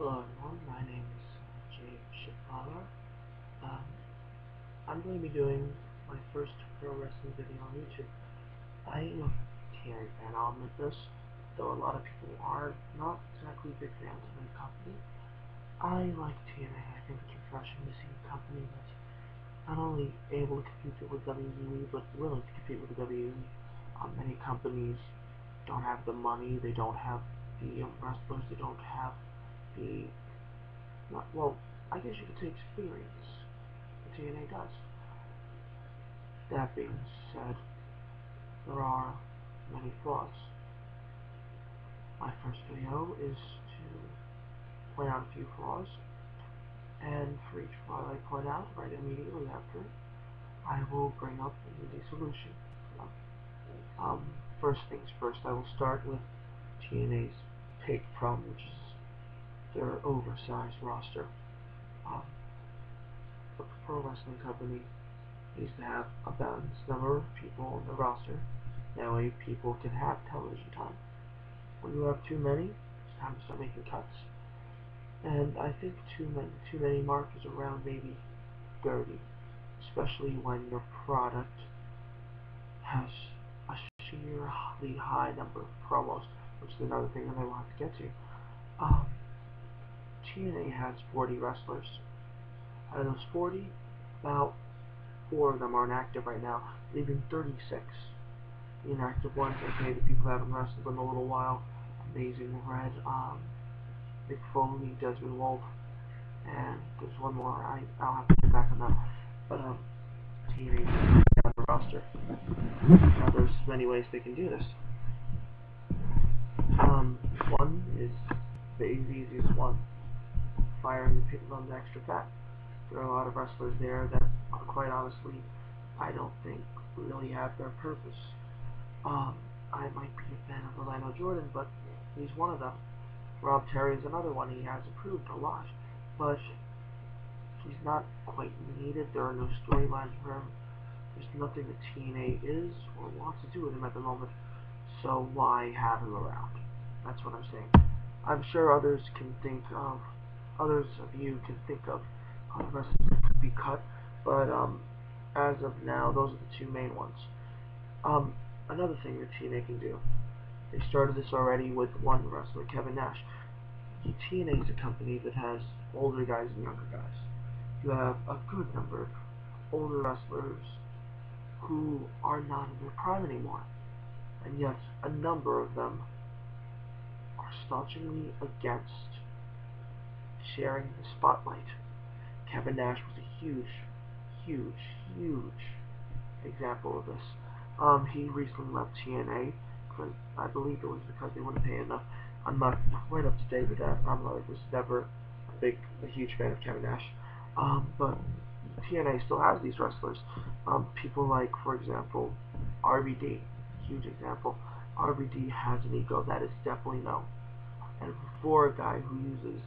Hello everyone, my name is Jay Shipala. Um, I'm going to be doing my first pro wrestling video on YouTube. I am a TNA fan, I'll admit this, though a lot of people are not exactly big fans of the company. I like TNA, I think it's refreshing to see a company that's not only able to compete with WWE, but willing to compete with the WWE. Many companies don't have the money, they don't have the wrestlers, they don't have the well, I guess you could say experience. The TNA does. That being said, there are many flaws. My first video is to point out a few flaws, and for each flaw I point out right immediately after, I will bring up a solution. First things first, I will start with TNA's big problem, which is their oversized roster. A pro wrestling company needs to have a balanced number of people on the roster. That way people can have television time. When you have too many, it's time to start making cuts. And I think too many markers around maybe 30, especially when your product has a sheerly high number of promos, which is another thing that I want to get to. TNA has 40 wrestlers. Out of those 40, about 4 of them are inactive right now, leaving 36. The inactive ones, aka the people who haven't wrestled in a little while, Amazing Red, Mick Foley, Desmond Wolfe, and there's one more, I'll have to get back on that, but TNA on the roster. Now there's many ways they can do this. One is the easiest one, firing the people on the extra fat. There are a lot of wrestlers there that, quite honestly, I don't think really have their purpose. I might be a fan of Orlando Jordan, but he's one of them. Rob Terry is another one. He has improved a lot, but he's not quite needed. There are no storylines for him. There's nothing that TNA is or wants to do with him at the moment, so why have him around? That's what I'm saying. I'm sure others of you can think of wrestlers that could be cut, but as of now, those are the two main ones. Another thing that TNA can do, they started this already with one wrestler, Kevin Nash. TNA is a company that has older guys and younger guys. You have a good number of older wrestlers who are not in their prime anymore, and yet a number of them are staunchly against sharing the spotlight. Kevin Nash was a huge example of this. He recently left TNA because I believe it was because they wouldn't pay enough. I'm not quite up to date with that. Was never a huge fan of Kevin Nash. But TNA still has these wrestlers. People like, for example, RVD, huge example. RVD has an ego that is definitely known. And for a guy who uses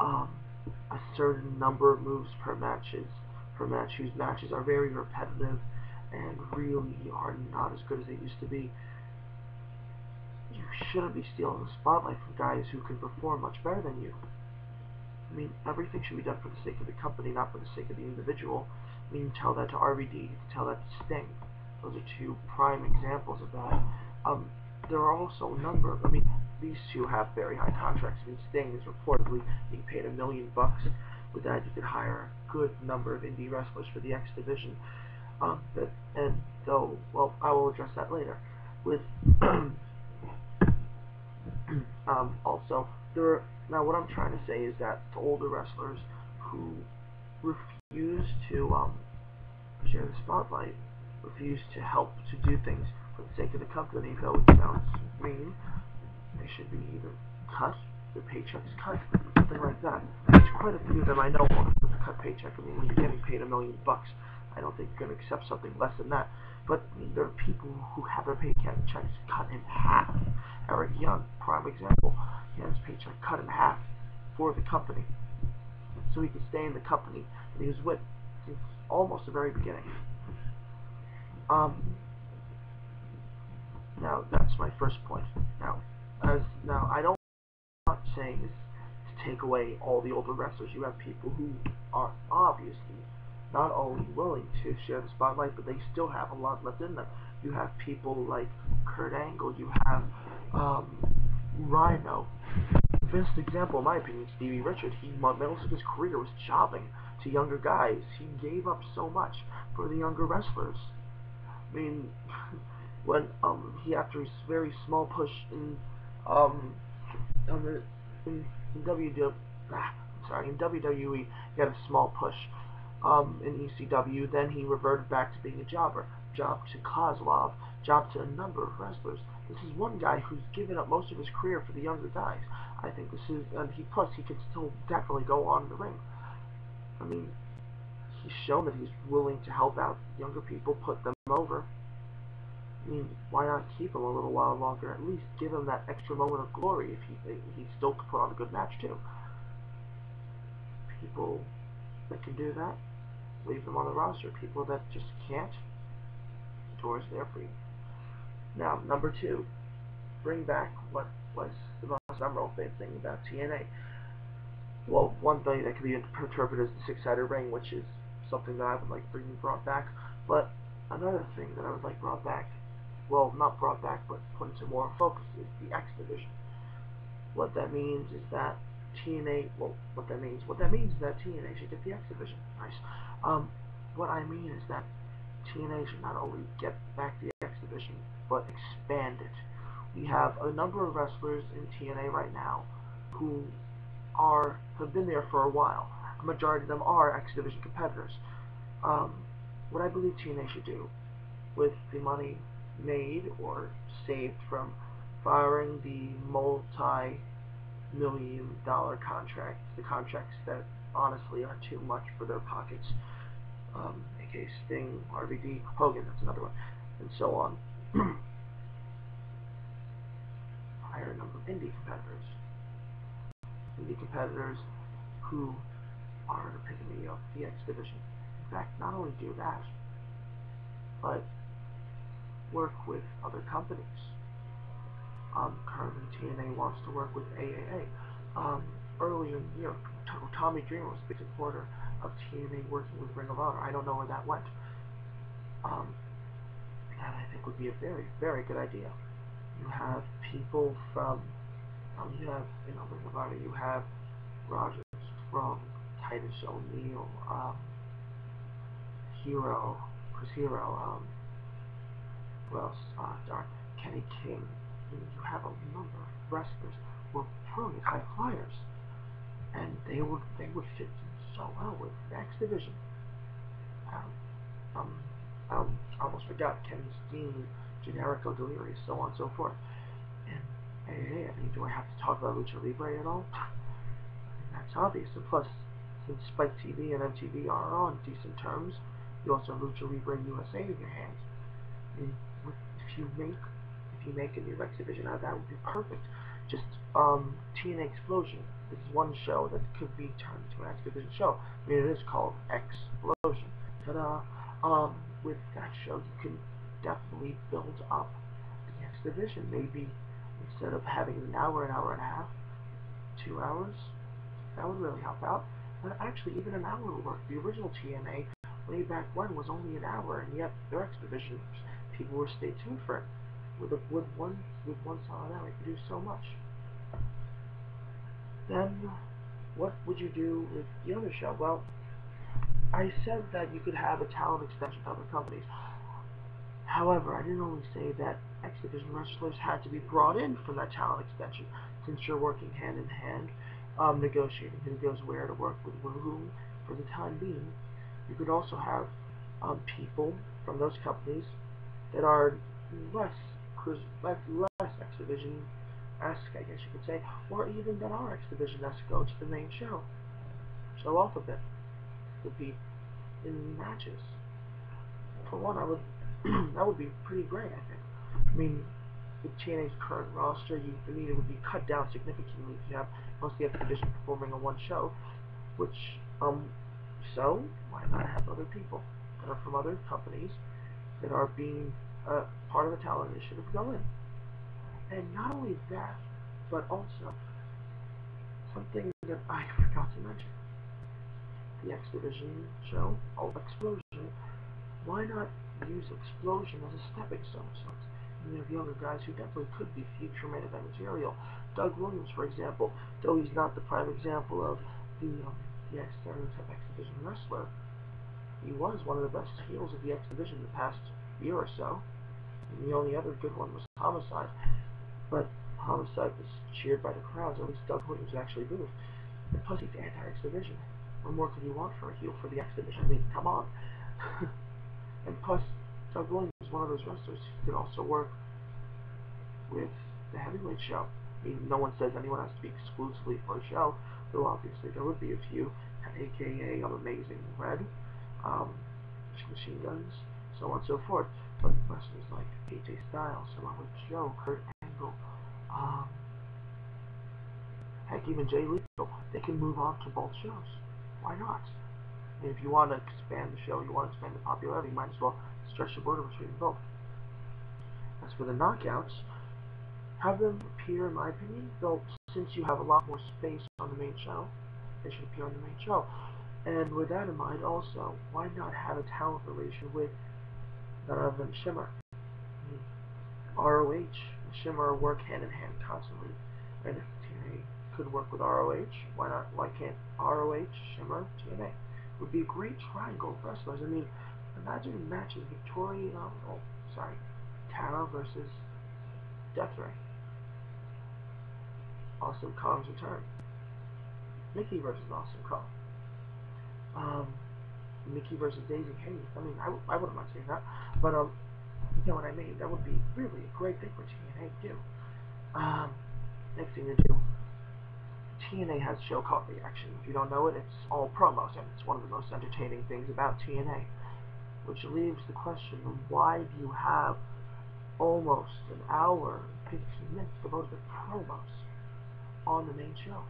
a certain number of moves per match, whose matches are very repetitive and really are not as good as they used to be, you shouldn't be stealing the spotlight from guys who can perform much better than you. I mean, everything should be done for the sake of the company, not for the sake of the individual. I mean, you tell that to RVD, you can tell that to Sting. Those are two prime examples of that. There are also a number of, these two have very high contracts. Sting is reportedly being paid $1 million. With that, you could hire a good number of indie wrestlers for the X division. I will address that later. With also, now what I'm trying to say is that the older wrestlers who refuse to share the spotlight, refuse to help to do things for the sake of the company, though it sounds mean, they should be either cut, their paychecks cut, something like that. There's quite a few of them I know with a cut paycheck. When you're getting paid $1 million, I don't think you're going to accept something less than that. But there are people who have their paychecks cut in half. Eric Young, prime example, he had his paycheck cut in half for the company, so he could stay in the company that he was with since almost the very beginning. Now that's my first point. Now I'm not saying this take away all the older wrestlers. You have people who are obviously not only willing to share the spotlight, but they still have a lot left in them. You have people like Kurt Angle. You have Rhino. The best example, in my opinion, is Stevie Richards. Most of his career was jobbing to younger guys. He gave up so much for the younger wrestlers. I mean, when after his very small push in in WWE, he had a small push in ECW. Then he reverted back to being a jobber. Jobbed to Kozlov. Jobbed to a number of wrestlers. This is one guy who's given up most of his career for the younger guys. I think this is, and he could still definitely go on in the ring. I mean, he's shown that he's willing to help out younger people, put them over. I mean, why not keep him a little while longer? At least give him that extra moment of glory if he still could put on a good match too. People that can do that, leave them on the roster. People that just can't, the door's there for you. Now, number 2, bring back what was the most memorable thing about TNA. Well, one thing that could be interpreted as the 6-sided ring, which is something that I would like brought back. But another thing that I would like brought back, well, not brought back, but put into more focus, is the X Division. What that means is that TNA, what that means is that TNA should get the X Division. Nice. What I mean is that TNA should not only get back the X Division, but expand it. We have a number of wrestlers in TNA right now who have been there for a while. A majority of them are X Division competitors. What I believe TNA should do with the money made or saved from firing the multi-million-dollar contracts, the contracts that honestly are too much for their pockets, aka Sting, RVD, Hogan, that's another one, and so on. Hire a number of indie competitors who are an epitome of the X Division. In fact, not only do that, but work with other companies. Currently, TNA wants to work with AAA. Earlier in the year, Tommy Dreamer was a big supporter of TNA working with Ring of Honor. I don't know where that went. That I think would be a very, very good idea. You have people from, Ring of Honor, you have Roger Strong, Titus O'Neil, Chris Hero, who else? Kenny King. You have a number of wrestlers who are brilliant high flyers, and they would fit in so well with the X Division. I almost forgot Kenny Steen, Generico, Delirious, so on and so forth. And hey, I mean, do I have to talk about Lucha Libre at all? I mean, that's obvious. And plus, since Spike TV and MTV are on decent terms, you also have Lucha Libre USA in your hands. I mean, if you make a new X Division out of that, would be perfect. Just TNA Explosion is one show that could be turned into an X Division show. I mean, it is called Explosion. Ta-da! With that show, you can definitely build up the X Division. Maybe instead of having an hour and a half, 2 hours, that would really help out. But actually, even an hour would work. The original TNA, way back when, was only an hour, and yet their X Division, people were stay tuned for it. With one solid hour, you could do so much. Then, what would you do with the other show? Well, I said that you could have a talent extension to other companies. However, I didn't only say that X Division wrestlers had to be brought in from that talent extension, since you're working hand in hand, negotiating who goes where to work with whom for the time being. You could also have people from those companies that are less X Division-esque, I guess you could say, or even that are X Division-esque go to the main show. Show off a bit. Would be in matches. For one, that would be pretty great, I think. I mean, with TNA's current roster, it would be cut down significantly if you have most of the X Division performing on one show, which, so, why not have other people that are from other companies that are being part of the talent initiative go in? And not only that, but also something that I forgot to mention. The X Division show, Explosion. Why not use Explosion as a stepping stone of sorts? You have younger guys who definitely could be future main event material. Doug Williams, for example, though he's not the prime example of the X stereotype X Division wrestler, he was one of the best heels of the X Division in the past year or so. And the only other good one was Homicide, but Homicide was cheered by the crowds. At least Doug Williams actually booed. And plus, he's anti-X Division. What more could you want for a heel for the X Division? I mean, come on. And plus, Doug Williams is one of those wrestlers who could also work with the heavyweight show. I mean, no one says anyone has to be exclusively for a show, though obviously there would be a few, aka Amazing Red, Machine Guns, so on and so forth. But wrestlers like AJ Styles, Samoa Joe, Kurt Angle, heck, even Jay Lethal, they can move on to both shows. Why not? I mean, if you want to expand the show, you want to expand the popularity, you might as well stretch the border between both. As for the knockouts, have them appear, in my opinion, though since you have a lot more space on the main show, they should appear on the main show. And with that in mind also, why not have a talent relation with none other than Shimmer? I mean, ROH and Shimmer work hand in hand constantly. And if TNA could work with ROH, why not? Why can't ROH, Shimmer, TNA? It would be a great triangle of wrestlers. I mean, imagine matches Tara versus Death Ray. Awesome Kong's return. Mickey versus Awesome Kong. Mickey versus Daisy Hayes. I mean, I wouldn't mind seeing that. But, you know what I mean? That would be really a great thing for TNA to do. Next thing to do. TNA has a show called Reaction. If you don't know it, it's all promos, and it's one of the most entertaining things about TNA. Which leaves the question of why do you have almost an hour and 15 minutes devoted to promos on the main show?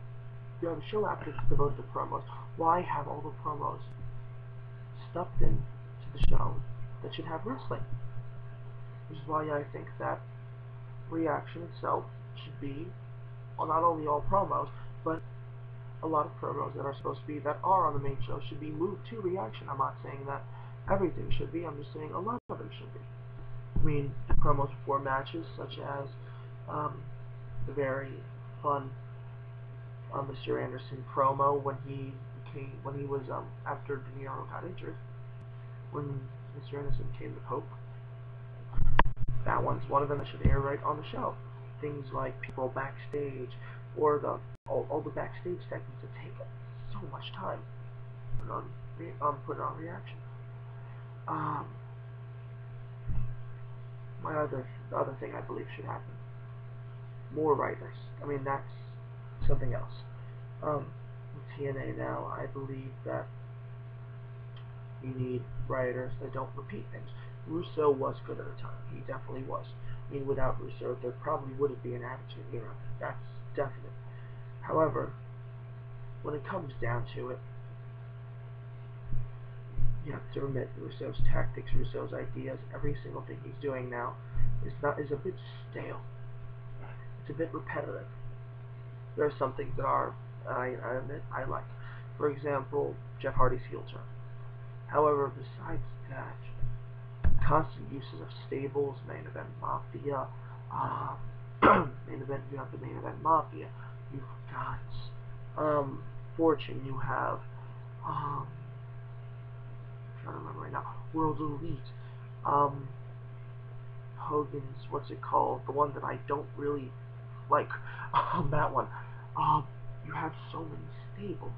You have a show after it's devoted to promos. Why have all the promos stuffed into the show that should have wrestling? Which is why I think that Reaction itself should be, well, not only all promos, but a lot of promos that are supposed to be, that are on the main show, should be moved to Reaction. I'm not saying that everything should be, I'm just saying a lot of them should be. I mean, promos before matches, such as the very fun Mr. Anderson promo when he was after De Niro got injured, when Mr. Anderson became the Pope. That one's one of them that should air right on the show. Things like people backstage, or all the backstage segments that take so much time. Put it on Reaction. The other thing I believe should happen. More writers. I mean, that's something else. With TNA now, I believe that you need writers that don't repeat things. Russo was good at the time. He definitely was. I mean, without Russo, there probably wouldn't be an Attitude Era. That's definite. However, when it comes down to it, you have to admit Russo's tactics, Russo's ideas, every single thing he's doing now is a bit stale. It's a bit repetitive. There are some things that are, I admit, I like. For example, Jeff Hardy's heel turn. However, besides that, constant uses of stables, main event mafia, you have the main event mafia, you've got Fortune, you have I'm trying to remember right now, World Elite, Hogan's, what's it called, the one that I don't really like, that one. You have so many stables.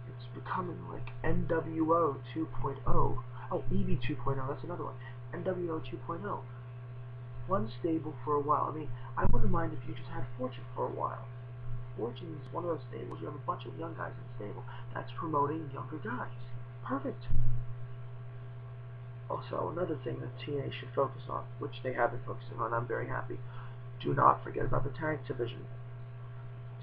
It's becoming like NWO 2.0. Oh, EV 2.0, that's another one. NWO 2.0. One stable for a while. I mean, I wouldn't mind if you just had Fortune for a while. Fortune is one of those stables. You have a bunch of young guys in the stable. That's promoting younger guys. Perfect. Also, another thing that TNA should focus on, which they have been focusing on, I'm very happy. Do not forget about the tag division.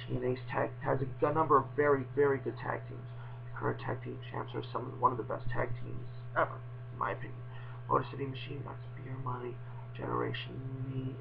TNA's tag has a number of very, very good tag teams. The current tag team champs are one of the best tag teams ever, in my opinion. Motor City Machine Guns, Beer Money, Generation Me,